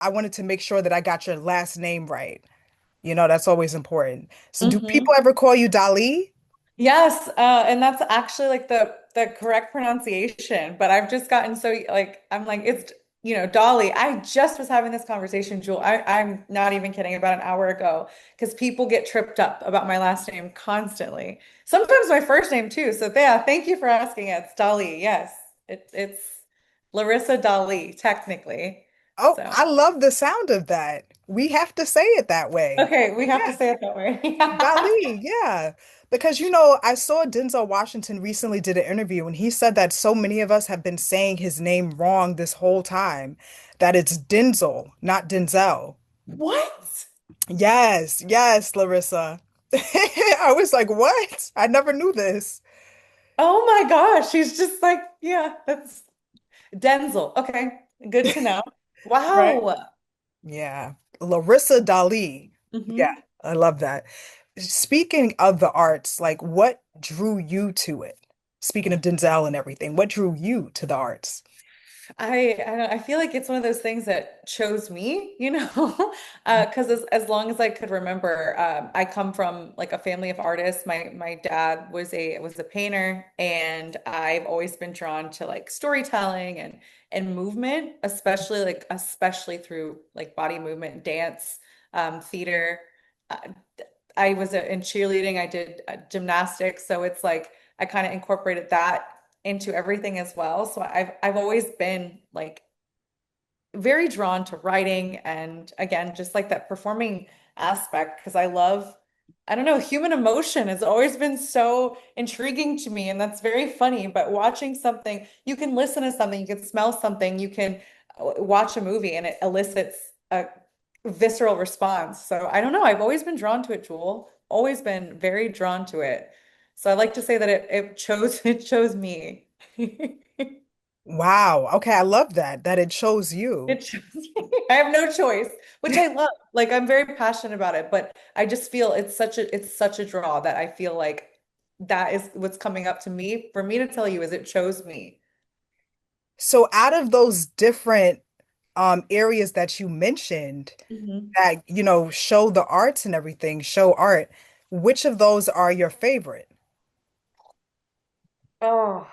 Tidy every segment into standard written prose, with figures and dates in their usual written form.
I wanted to make sure that I got your last name right. That's always important. So do Hmm. people ever call you Dali? Yes, and that's actually like the correct pronunciation. But I've just gotten so like I'm like it's Dolly. I just was having this conversation, Jewel. I'm not even kidding about an hour ago because people get tripped up about my last name constantly. Sometimes my first name too. So yeah, thank you for asking. It's Dolly. Yes, it's Larissa Dali technically. Oh, So I love the sound of that. We have to say it that way. okay, we have to Yeah, say it that way. Dali, yeah. Because I saw Denzel Washington recently did an interview and he said that so many of us have been saying his name wrong this whole time, that it's Denzel, not Denzel. What? Yes, yes, Larissa. I was like, what? I never knew this. Oh my gosh, she's just like, yeah, that's Denzel. Okay, good to know. Right? Wow. Yeah. Larissa Dali. Yeah, Hmm. I love that. Speaking of the arts, like what drew you to it? Speaking of Denzel and everything, what drew you to the arts? I feel like it's one of those things that chose me, because as long as I could remember, I come from like a family of artists. My dad was a painter, and I've always been drawn to like storytelling and movement, especially through like body movement, dance, theater. Uh, I was in cheerleading. I did gymnastics, so it's like I kind of incorporated that into everything as well. So I've always been like very drawn to writing and again just like that performing aspect because I don't know, human emotion has always been so intriguing to me and that's very funny, but watching something, you can listen to something, you can smell something, you can watch a movie and it elicits a visceral response. So I don't know, I've always been drawn to it, Jewel. Always been very drawn to it. So I like to say that it chose it chose me. Wow. Okay, I love that it chose you. It chose me. I have no choice, which I love. Like I'm very passionate about it, but I just feel it's such a draw that I feel like that is what's coming up to me. For me to tell you is it chose me. So out of those different areas that you mentioned Mhm. that, show the arts and everything, show art, which of those are your favorite? Oh,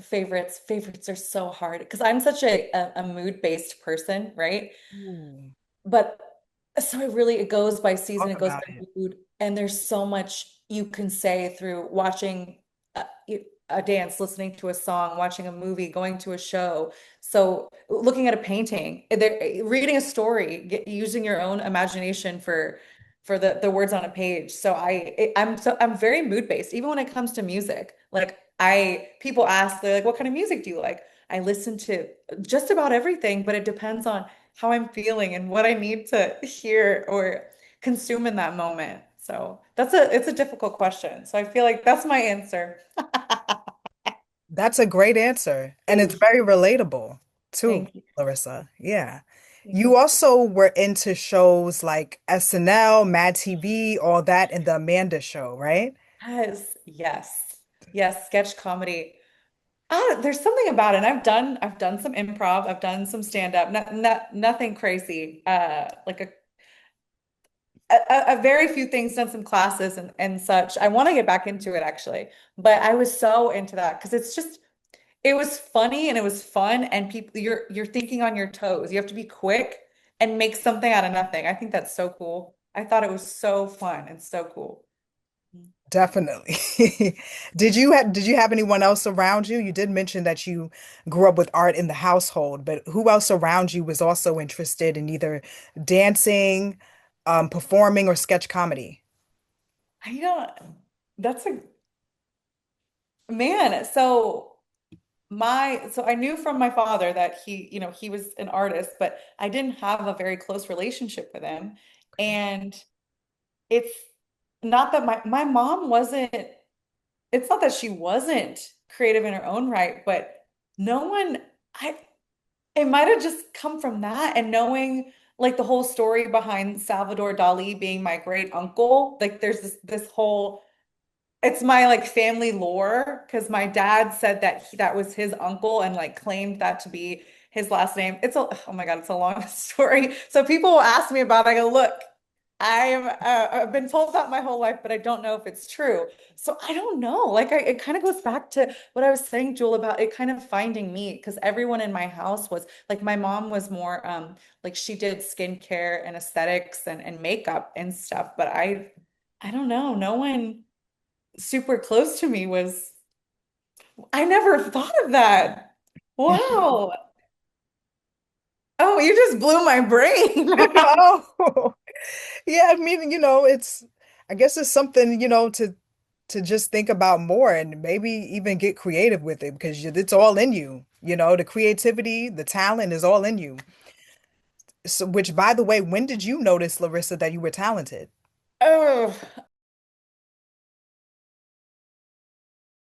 favorites are so hard because I'm such a mood-based person, right? Ooh, But so it goes by season, talk it goes about by it. mood, and there's so much you can say through watching a, a dance, listening to a song, watching a movie, going to a show. So looking at a painting, reading a story, using your own imagination for the words on a page. So I'm very mood based, even when it comes to music. Like people ask, they're like, what kind of music do you like? I listen to just about everything, but it depends on how I'm feeling and what I need to hear or consume in that moment. So it's a difficult question. So I feel like that's my answer. That's a great answer. And it's Thank you. very relatable too, Thank you. Larissa. Yeah. Thank You you. also were into shows like SNL, Mad TV, all that, and the Amanda Show, right? Yes, yes, yes, sketch comedy. There's something about it. And I've done some improv, I've done some stand up, nothing crazy. Like a very few things, done some classes and such. I want to get back into it actually, but I was so into that because it was funny and it was fun and people you're thinking on your toes. You have to be quick and make something out of nothing. I think that's so cool. I thought it was so fun and so cool. Definitely. Did you have anyone else around you? You did mention that you grew up with art in the household, but who else around you was also interested in either dancing, performing, or sketch comedy? I don't, that's a man. So I knew from my father that he was an artist, but I didn't have a very close relationship with him. And it's not that my mom wasn't, it's not that she wasn't creative in her own right, but no one, I, it might have just come from that and knowing like the whole story behind Salvador Dali being my great uncle. Like there's this whole it's my like family lore because my dad said that that was his uncle and like claimed that to be his last name. Oh my God, it's a long story. So people will ask me about it. I go, look, I've been told that my whole life, but I don't know if it's true. So I don't know. It kind of goes back to what I was saying, Jewel, about it kind of finding me because everyone in my house was like, my mom was more like she did skincare and aesthetics and makeup and stuff, but I don't know. No one super close to me was, I never thought of that. Wow. Oh, you just blew my brain. Oh, yeah. I mean, I guess it's something, to just think about more and maybe even get creative with it because it's all in you. The creativity, the talent is all in you. So, which, by the way, when did you notice, Larissa, that you were talented? Oh.